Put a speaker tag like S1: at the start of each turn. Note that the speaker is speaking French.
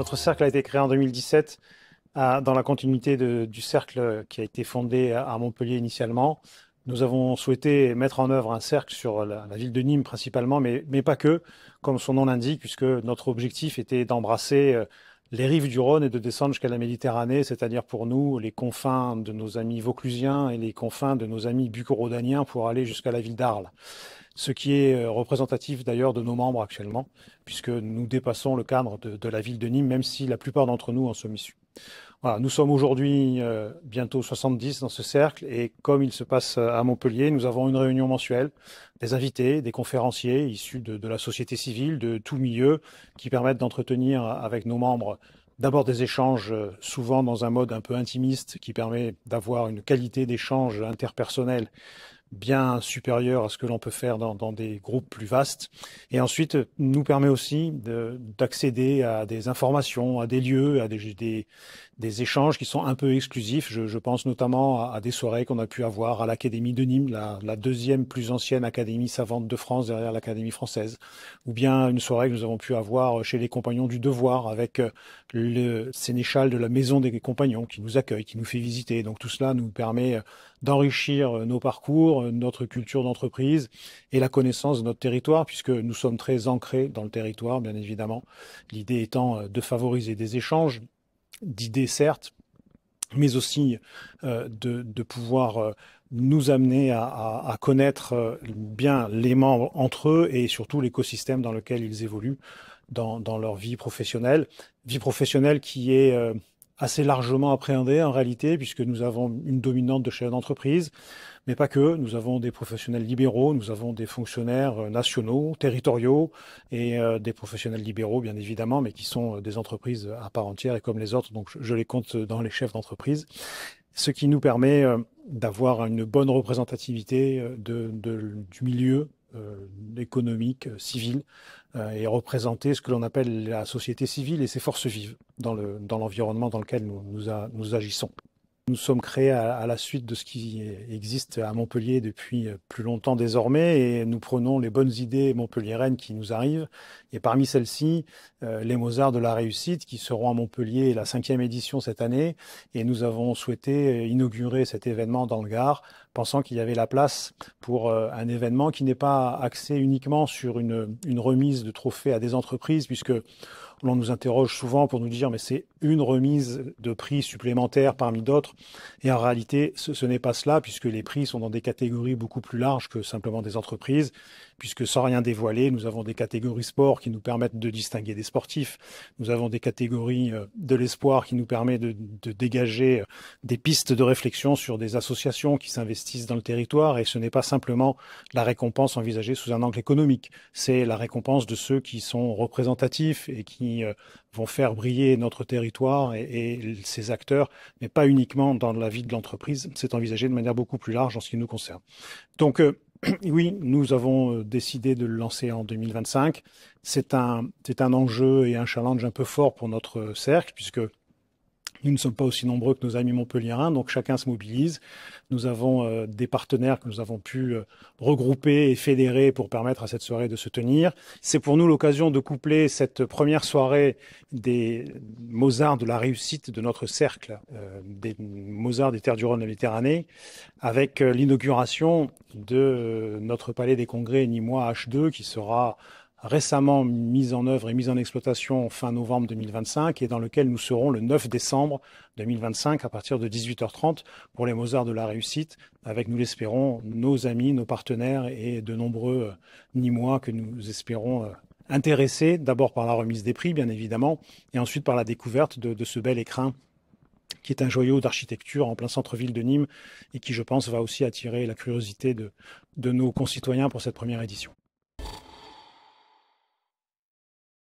S1: Notre cercle a été créé en 2017 dans la continuité du cercle qui a été fondé à Montpellier initialement. Nous avons souhaité mettre en œuvre un cercle sur la ville de Nîmes principalement, mais pas que, comme son nom l'indique, puisque notre objectif était d'embrasser les rives du Rhône et de descendre jusqu'à la Méditerranée, c'est-à-dire pour nous les confins de nos amis vauclusiens et les confins de nos amis bucco-rhodaniens pour aller jusqu'à la ville d'Arles. Ce qui est représentatif d'ailleurs de nos membres actuellement, puisque nous dépassons le cadre de la ville de Nîmes, même si la plupart d'entre nous en sommes issus. Voilà, nous sommes aujourd'hui bientôt 70 dans ce cercle et comme il se passe à Montpellier, nous avons une réunion mensuelle, des invités, des conférenciers issus de la société civile, de tout milieu, qui permettent d'entretenir avec nos membres d'abord des échanges souvent dans un mode un peu intimiste qui permet d'avoir une qualité d'échange interpersonnel bien supérieure à ce que l'on peut faire dans des groupes plus vastes. Et ensuite, nous permet aussi d'accéder à des informations, à des lieux, à des échanges qui sont un peu exclusifs. Je pense notamment à des soirées qu'on a pu avoir à l'Académie de Nîmes, la deuxième plus ancienne académie savante de France derrière l'Académie française, ou bien une soirée que nous avons pu avoir chez les Compagnons du Devoir avec le sénéchal de la Maison des Compagnons qui nous accueille, qui nous fait visiter. Donc tout cela nous permet d'enrichir nos parcours, notre culture d'entreprise et la connaissance de notre territoire, puisque nous sommes très ancrés dans le territoire, bien évidemment. L'idée étant de favoriser des échanges d'idées, certes, mais aussi de pouvoir nous amener à connaître bien les membres entre eux et surtout l'écosystème dans lequel ils évoluent dans leur vie professionnelle. Vie professionnelle qui est assez largement appréhendée en réalité, puisque nous avons une dominante de chefs d'entreprise, mais pas que. Nous avons des professionnels libéraux, nous avons des fonctionnaires nationaux, territoriaux, et des professionnels libéraux, bien évidemment, mais qui sont des entreprises à part entière et comme les autres, donc je les compte dans les chefs d'entreprise. Ce qui nous permet d'avoir une bonne représentativité du milieu économique, civil, et représenter ce que l'on appelle la société civile et ses forces vives dans l'environnement dans lequel nous agissons. Nous sommes créés à la suite de ce qui existe à Montpellier depuis plus longtemps désormais et nous prenons les bonnes idées montpelliéraines qui nous arrivent. Et parmi celles-ci, les Mozarts de la réussite qui seront à Montpellier la 5e édition cette année. Et nous avons souhaité inaugurer cet événement dans le Gard, pensant qu'il y avait la place pour un événement qui n'est pas axé uniquement sur une remise de trophées à des entreprises, puisque l'on nous interroge souvent pour nous dire mais c'est une remise de prix supplémentaire parmi d'autres. Et en réalité, ce n'est pas cela, puisque les prix sont dans des catégories beaucoup plus larges que simplement des entreprises, puisque sans rien dévoiler, nous avons des catégories sport qui nous permettent de distinguer des sportifs. Nous avons des catégories de l'espoir qui nous permettent de dégager des pistes de réflexion sur des associations qui s'investissent dans le territoire. Et ce n'est pas simplement la récompense envisagée sous un angle économique. C'est la récompense de ceux qui sont représentatifs et qui vont faire briller notre territoire et ses acteurs, mais pas uniquement dans la vie de l'entreprise. C'est envisagé de manière beaucoup plus large en ce qui nous concerne. Donc, oui, nous avons décidé de le lancer en 2025. C'est un enjeu et un challenge un peu fort pour notre cercle, puisque nous ne sommes pas aussi nombreux que nos amis montpelliérains, donc chacun se mobilise. Nous avons des partenaires que nous avons pu regrouper et fédérer pour permettre à cette soirée de se tenir. C'est pour nous l'occasion de coupler cette première soirée des Mozarts de la réussite de notre cercle, des Mozarts des terres du Rhône et de la Méditerranée, avec l'inauguration de notre palais des congrès nîmois H2 qui sera récemment mise en œuvre et mise en exploitation fin novembre 2025 et dans lequel nous serons le 9 décembre 2025 à partir de 18h30 pour les Mozarts de la réussite avec, nous l'espérons, nos amis, nos partenaires et de nombreux Nîmois que nous espérons intéressés d'abord par la remise des prix bien évidemment et ensuite par la découverte de ce bel écrin qui est un joyau d'architecture en plein centre-ville de Nîmes et qui, je pense, va aussi attirer la curiosité de nos concitoyens pour cette première édition.